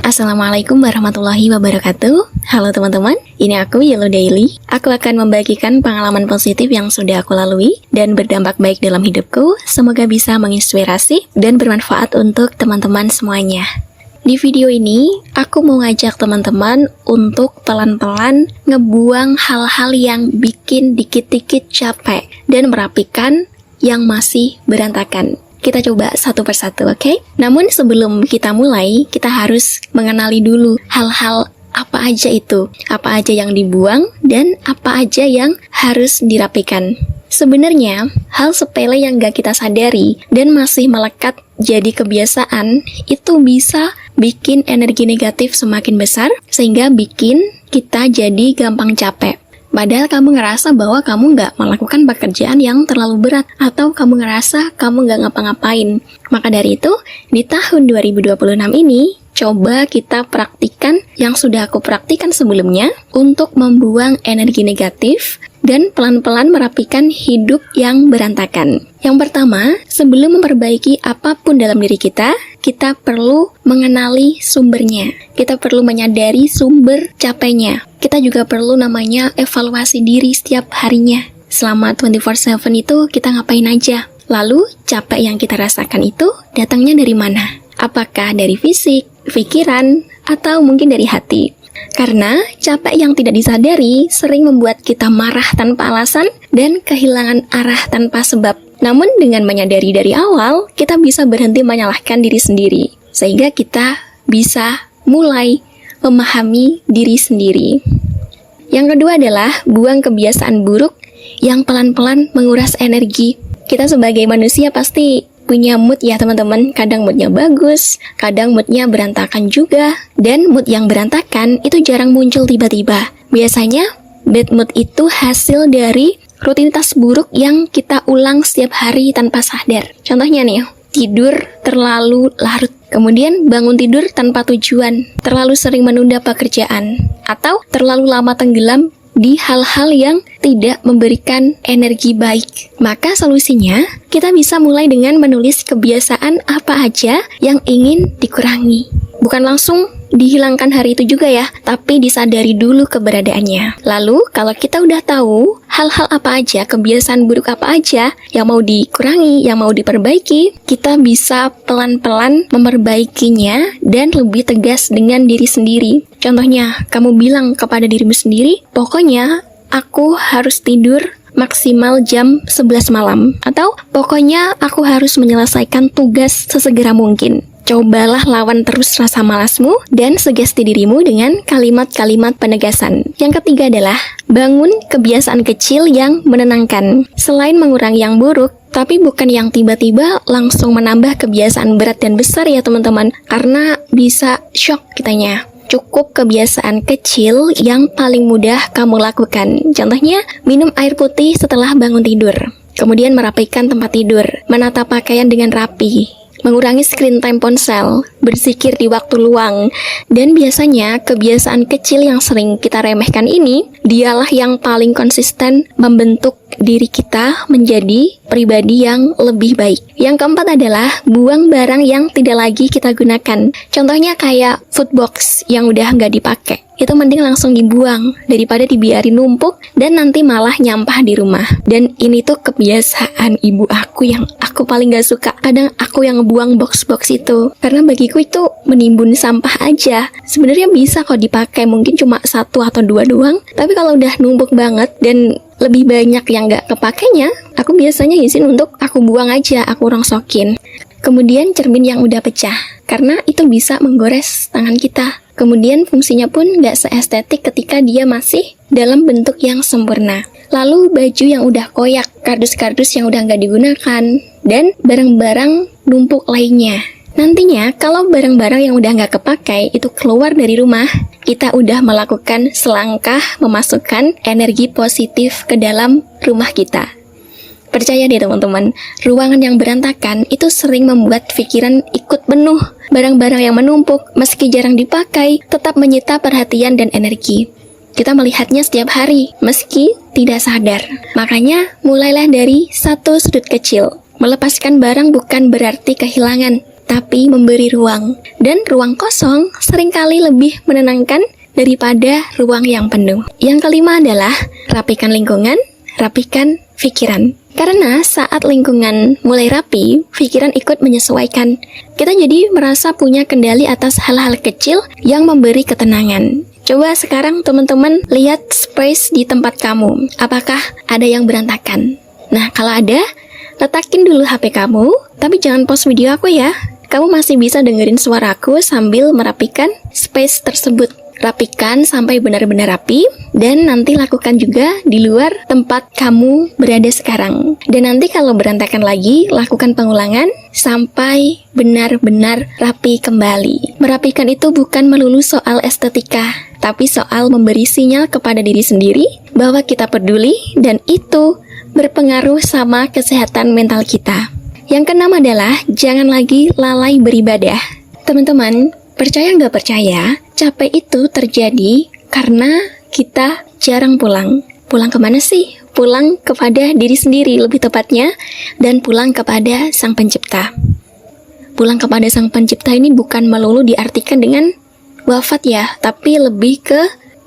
Assalamualaikum warahmatullahi wabarakatuh. Halo teman-teman, ini aku Yellow Daily. Aku akan membagikan pengalaman positif yang sudah aku lalui dan berdampak baik dalam hidupku. Semoga bisa menginspirasi dan bermanfaat untuk teman-teman semuanya. Di video ini, aku mau ngajak teman-teman untuk pelan-pelan ngebuang hal-hal yang bikin dikit-dikit capek dan merapikan yang masih berantakan. Kita coba satu persatu, oke? Namun sebelum kita mulai, kita harus mengenali dulu hal-hal apa aja itu, apa aja yang dibuang, dan apa aja yang harus dirapikan. Sebenarnya, hal sepele yang gak kita sadari dan masih melekat jadi kebiasaan, itu bisa bikin energi negatif semakin besar, sehingga bikin kita jadi gampang capek. Padahal kamu ngerasa bahwa kamu nggak melakukan pekerjaan yang terlalu berat, atau kamu ngerasa kamu nggak ngapa-ngapain. Maka dari itu, di tahun 2026 ini, coba kita praktikan yang sudah aku praktikan sebelumnya untuk membuang energi negatif dan pelan-pelan merapikan hidup yang berantakan. Yang pertama, sebelum memperbaiki apapun dalam diri kita perlu mengenali sumbernya. Kita perlu menyadari sumber capeknya. Kita juga perlu namanya evaluasi diri setiap harinya. Selama 24/7 itu kita ngapain aja? Lalu, capek yang kita rasakan itu datangnya dari mana? Apakah dari fisik, pikiran, atau mungkin dari hati? Karena capek yang tidak disadari sering membuat kita marah tanpa alasan dan kehilangan arah tanpa sebab. Namun dengan menyadari dari awal, kita bisa berhenti menyalahkan diri sendiri, sehingga kita bisa mulai memahami diri sendiri. Yang kedua adalah buang kebiasaan buruk yang pelan-pelan menguras energi. Kita sebagai manusia pasti punya mood ya teman-teman, kadang moodnya bagus, kadang moodnya berantakan juga, dan mood yang berantakan itu jarang muncul tiba-tiba. Biasanya, bad mood itu hasil dari rutinitas buruk yang kita ulang setiap hari tanpa sadar. Contohnya nih, tidur terlalu larut, kemudian bangun tidur tanpa tujuan, terlalu sering menunda pekerjaan, atau terlalu lama tenggelam di hal-hal yang tidak memberikan energi baik. Maka solusinya, kita bisa mulai dengan menulis kebiasaan apa aja yang ingin dikurangi. Bukan langsung dihilangkan hari itu juga ya, tapi disadari dulu keberadaannya. Lalu, kalau kita udah tahu hal-hal apa aja, kebiasaan buruk apa aja yang mau dikurangi, yang mau diperbaiki, kita bisa pelan-pelan memperbaikinya dan lebih tegas dengan diri sendiri. Contohnya, kamu bilang kepada dirimu sendiri, pokoknya aku harus tidur maksimal jam 11 malam, atau pokoknya aku harus menyelesaikan tugas sesegera mungkin. Cobalah lawan terus rasa malasmu dan sugesti dirimu dengan kalimat-kalimat penegasan. Yang ketiga adalah bangun kebiasaan kecil yang menenangkan. Selain mengurangi yang buruk, tapi bukan yang tiba-tiba langsung menambah kebiasaan berat dan besar ya teman-teman, karena bisa shock kitanya. Cukup kebiasaan kecil yang paling mudah kamu lakukan. Contohnya, minum air putih setelah bangun tidur. Kemudian merapikan tempat tidur, menata pakaian dengan rapi, mengurangi screen time ponsel, berzikir di waktu luang. Dan biasanya kebiasaan kecil yang sering kita remehkan ini, dialah yang paling konsisten membentuk diri kita menjadi pribadi yang lebih baik. Yang keempat adalah buang barang yang tidak lagi kita gunakan. Contohnya kayak food box yang udah nggak dipakai. Itu mending langsung dibuang daripada dibiarin numpuk dan nanti malah nyampah di rumah. Dan ini tuh kebiasaan ibu aku yang aku paling gak suka. Kadang aku yang ngebuang box-box itu, karena bagiku itu menimbun sampah aja. Sebenarnya bisa kok dipakai, mungkin cuma 1 atau 2 doang. Tapi kalau udah numpuk banget dan lebih banyak yang gak kepakainya, aku biasanya izin untuk aku buang aja, aku rongsokin. Kemudian cermin yang udah pecah, karena itu bisa menggores tangan kita. Kemudian fungsinya pun nggak seestetik ketika dia masih dalam bentuk yang sempurna. Lalu baju yang udah koyak, kardus-kardus yang udah nggak digunakan, dan barang-barang numpuk lainnya. Nantinya kalau barang-barang yang udah nggak kepakai itu keluar dari rumah, kita udah melakukan selangkah memasukkan energi positif ke dalam rumah kita. Percaya deh teman-teman, ruangan yang berantakan itu sering membuat pikiran ikut penuh. Barang-barang yang menumpuk, meski jarang dipakai, tetap menyita perhatian dan energi. Kita melihatnya setiap hari, meski tidak sadar. Makanya, mulailah dari satu sudut kecil. Melepaskan barang bukan berarti kehilangan, tapi memberi ruang. Dan ruang kosong seringkali lebih menenangkan daripada ruang yang penuh. Yang kelima adalah rapikan lingkungan, rapikan pikiran. Karena saat lingkungan mulai rapi, pikiran ikut menyesuaikan. Kita jadi merasa punya kendali atas hal-hal kecil yang memberi ketenangan. Coba sekarang teman-teman lihat space di tempat kamu. Apakah ada yang berantakan? Nah, kalau ada, letakin dulu HP kamu, tapi jangan pause video aku ya. Kamu masih bisa dengerin suaraku sambil merapikan space tersebut. Rapikan sampai benar-benar rapi, dan nanti lakukan juga di luar tempat kamu berada sekarang. Dan nanti kalau berantakan lagi, lakukan pengulangan sampai benar-benar rapi kembali. Merapikan itu bukan melulu soal estetika, tapi soal memberi sinyal kepada diri sendiri bahwa kita peduli, dan itu berpengaruh sama kesehatan mental kita. Yang keenam adalah jangan lagi lalai beribadah. Teman-teman, percaya nggak percaya, capek itu terjadi karena kita jarang pulang. Pulang kemana sih? Pulang kepada diri sendiri lebih tepatnya, dan pulang kepada Sang Pencipta. Pulang kepada Sang Pencipta ini bukan melulu diartikan dengan wafat ya, tapi lebih ke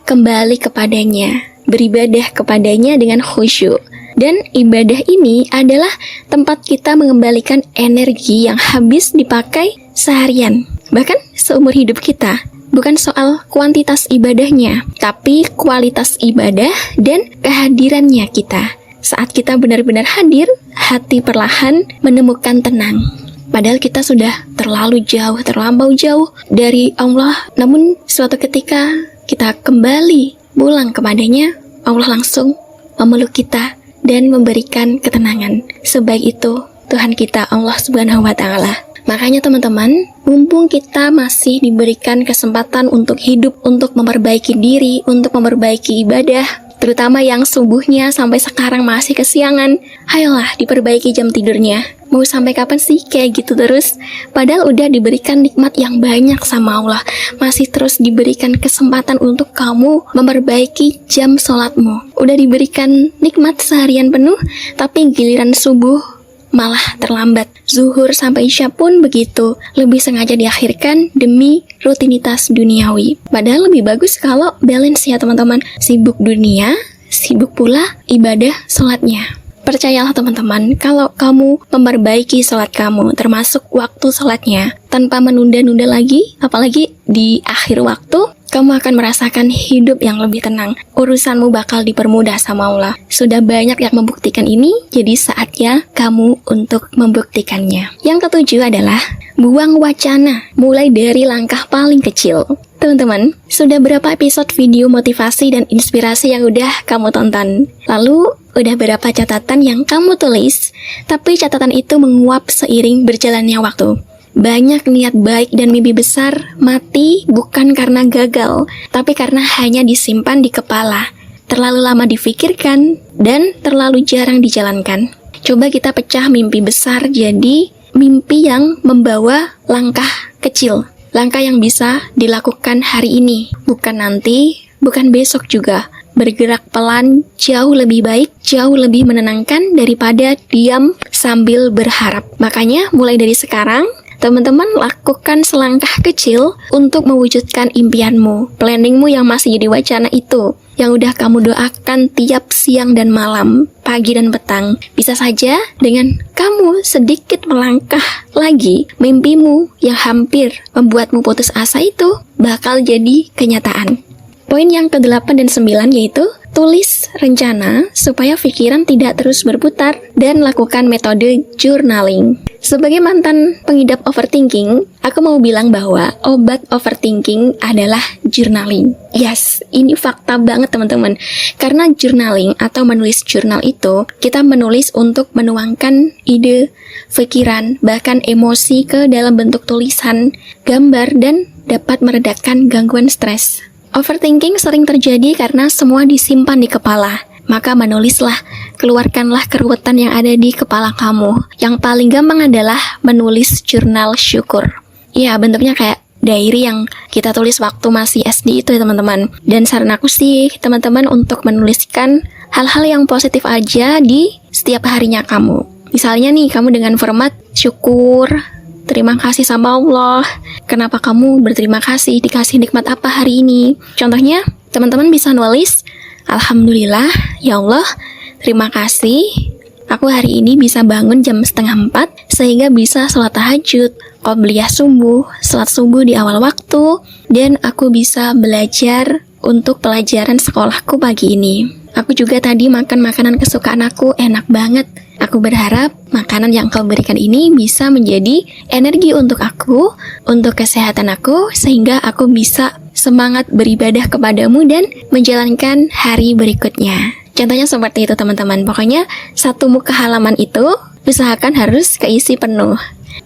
kembali kepadanya, beribadah kepadanya dengan khusyuk. Dan ibadah ini adalah tempat kita mengembalikan energi yang habis dipakai seharian, bahkan seumur hidup kita. Bukan soal kuantitas ibadahnya, tapi kualitas ibadah dan kehadirannya kita. Saat kita benar-benar hadir, hati perlahan menemukan tenang. Padahal kita sudah terlalu jauh, terlampau jauh dari Allah. Namun suatu ketika kita kembali pulang kepadanya, Allah langsung memeluk kita dan memberikan ketenangan. Sebaik itu Tuhan kita, Allah Subhanahu wa Ta'ala. Makanya teman-teman, mumpung kita masih diberikan kesempatan untuk hidup, untuk memperbaiki diri, untuk memperbaiki ibadah, terutama yang subuhnya sampai sekarang masih kesiangan, ayolah diperbaiki jam tidurnya. Mau sampai kapan sih kayak gitu terus? Padahal udah diberikan nikmat yang banyak sama Allah, masih terus diberikan kesempatan untuk kamu memperbaiki jam sholatmu. Udah diberikan nikmat seharian penuh, tapi giliran subuh malah terlambat. Zuhur sampai Isya pun begitu, lebih sengaja diakhirkan demi rutinitas duniawi. Padahal lebih bagus kalau balance ya teman-teman. Sibuk dunia, sibuk pula ibadah sholatnya. Percayalah teman-teman, kalau kamu memperbaiki sholat kamu, termasuk waktu sholatnya, tanpa menunda-nunda lagi, apalagi di akhir waktu, kamu akan merasakan hidup yang lebih tenang. Urusanmu bakal dipermudah sama Allah. Sudah banyak yang membuktikan ini, jadi saatnya kamu untuk membuktikannya. Yang ketujuh adalah buang wacana, mulai dari langkah paling kecil. Teman-teman, sudah berapa episode video motivasi dan inspirasi yang udah kamu tonton? Lalu, udah berapa catatan yang kamu tulis, tapi catatan itu menguap seiring berjalannya waktu? Banyak niat baik dan mimpi besar mati bukan karena gagal, tapi karena hanya disimpan di kepala, terlalu lama difikirkan, dan terlalu jarang dijalankan. Coba kita pecah mimpi besar jadi mimpi yang membawa langkah kecil. Langkah yang bisa dilakukan hari ini, bukan nanti, bukan besok juga. Bergerak pelan jauh lebih baik, jauh lebih menenangkan daripada diam sambil berharap. Makanya mulai dari sekarang, teman-teman lakukan selangkah kecil untuk mewujudkan impianmu, planningmu yang masih jadi wacana itu, yang udah kamu doakan tiap siang dan malam, pagi dan petang. Bisa saja dengan kamu sedikit melangkah lagi, mimpimu yang hampir membuatmu putus asa itu bakal jadi kenyataan. Poin yang ke-8 dan 9 yaitu tulis rencana supaya pikiran tidak terus berputar dan lakukan metode journaling. Sebagai mantan pengidap overthinking, aku mau bilang bahwa obat overthinking adalah journaling. Yes, ini fakta banget teman-teman. Karena journaling atau menulis jurnal itu, kita menulis untuk menuangkan ide, pikiran, bahkan emosi ke dalam bentuk tulisan, gambar, dan dapat meredakan gangguan stres. Overthinking sering terjadi karena semua disimpan di kepala. Maka menulislah, keluarkanlah keruwetan yang ada di kepala kamu. Yang paling gampang adalah menulis jurnal syukur. Ya, bentuknya kayak diary yang kita tulis waktu masih SD itu ya teman-teman. Dan saran aku sih, teman-teman untuk menuliskan hal-hal yang positif aja di setiap harinya kamu. Misalnya nih, kamu dengan format syukur terima kasih sama Allah. Kenapa kamu berterima kasih, dikasih nikmat apa hari ini? Contohnya, teman-teman bisa nulis, Alhamdulillah, ya Allah, terima kasih. Aku hari ini bisa bangun jam 3:30 sehingga bisa sholat tahajud, qobliyah subuh, sholat subuh di awal waktu, dan aku bisa belajar untuk pelajaran sekolahku pagi ini. Aku juga tadi makan makanan kesukaan aku, enak banget. Aku berharap makanan yang kau berikan ini bisa menjadi energi untuk aku, untuk kesehatan aku, sehingga aku bisa semangat beribadah kepadamu dan menjalankan hari berikutnya. Contohnya seperti itu teman-teman. Pokoknya satu muka halaman itu usahakan harus keisi penuh.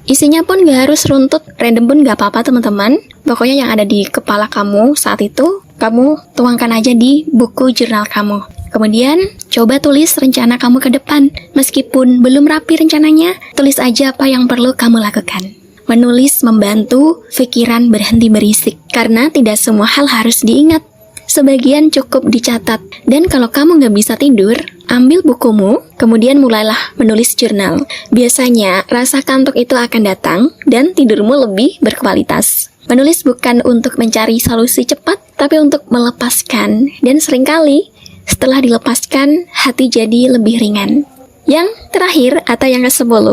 Isinya pun gak harus runtut, random pun gak apa-apa teman-teman. Pokoknya yang ada di kepala kamu saat itu, kamu tuangkan aja di buku jurnal kamu. Kemudian, coba tulis rencana kamu ke depan. Meskipun belum rapi rencananya, tulis aja apa yang perlu kamu lakukan. Menulis membantu pikiran berhenti berisik, karena tidak semua hal harus diingat. Sebagian cukup dicatat. Dan kalau kamu nggak bisa tidur, ambil bukumu, kemudian mulailah menulis jurnal. Biasanya, rasa kantuk itu akan datang, dan tidurmu lebih berkualitas. Menulis bukan untuk mencari solusi cepat, tapi untuk melepaskan. Dan seringkali, setelah dilepaskan, hati jadi lebih ringan. Yang terakhir atau yang ke-10,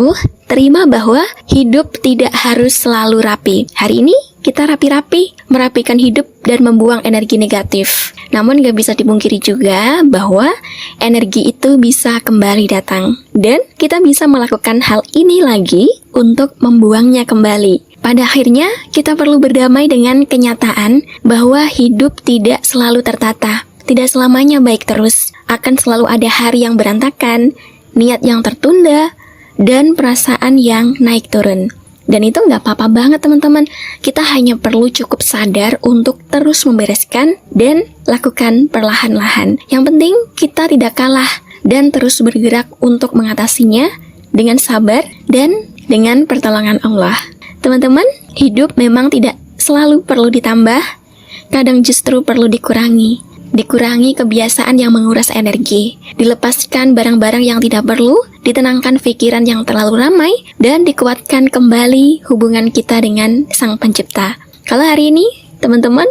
terima bahwa hidup tidak harus selalu rapi. Hari ini kita rapi-rapi, merapikan hidup dan membuang energi negatif. Namun gak bisa dipungkiri juga bahwa energi itu bisa kembali datang. Dan kita bisa melakukan hal ini lagi untuk membuangnya kembali. Pada akhirnya, kita perlu berdamai dengan kenyataan bahwa hidup tidak selalu tertata. Tidak selamanya baik terus, akan selalu ada hari yang berantakan, niat yang tertunda, dan perasaan yang naik turun. Dan itu nggak apa-apa banget teman-teman, kita hanya perlu cukup sadar untuk terus membereskan dan lakukan perlahan-lahan. Yang penting kita tidak kalah dan terus bergerak untuk mengatasinya dengan sabar dan dengan pertolongan Allah. Teman-teman, hidup memang tidak selalu perlu ditambah, kadang justru perlu dikurangi. Dikurangi kebiasaan yang menguras energi, dilepaskan barang-barang yang tidak perlu, ditenangkan pikiran yang terlalu ramai, dan dikuatkan kembali hubungan kita dengan Sang Pencipta. Kalau hari ini, teman-teman,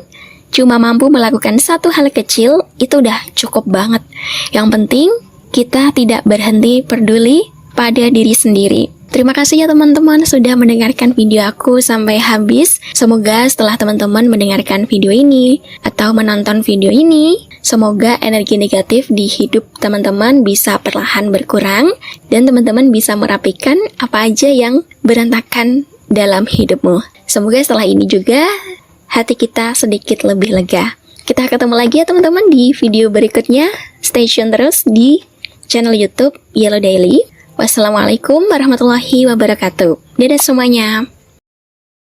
cuma mampu melakukan satu hal kecil, itu udah cukup banget. Yang penting, kita tidak berhenti peduli pada diri sendiri. Terima kasih ya teman-teman sudah mendengarkan video aku sampai habis. Semoga setelah teman-teman mendengarkan video ini atau menonton video ini, semoga energi negatif di hidup teman-teman bisa perlahan berkurang dan teman-teman bisa merapikan apa aja yang berantakan dalam hidupmu. Semoga setelah ini juga hati kita sedikit lebih lega. Kita ketemu lagi ya teman-teman di video berikutnya. Stay tune terus di channel YouTube Yellow Daily. Wassalamualaikum warahmatullahi wabarakatuh. Dadah semuanya.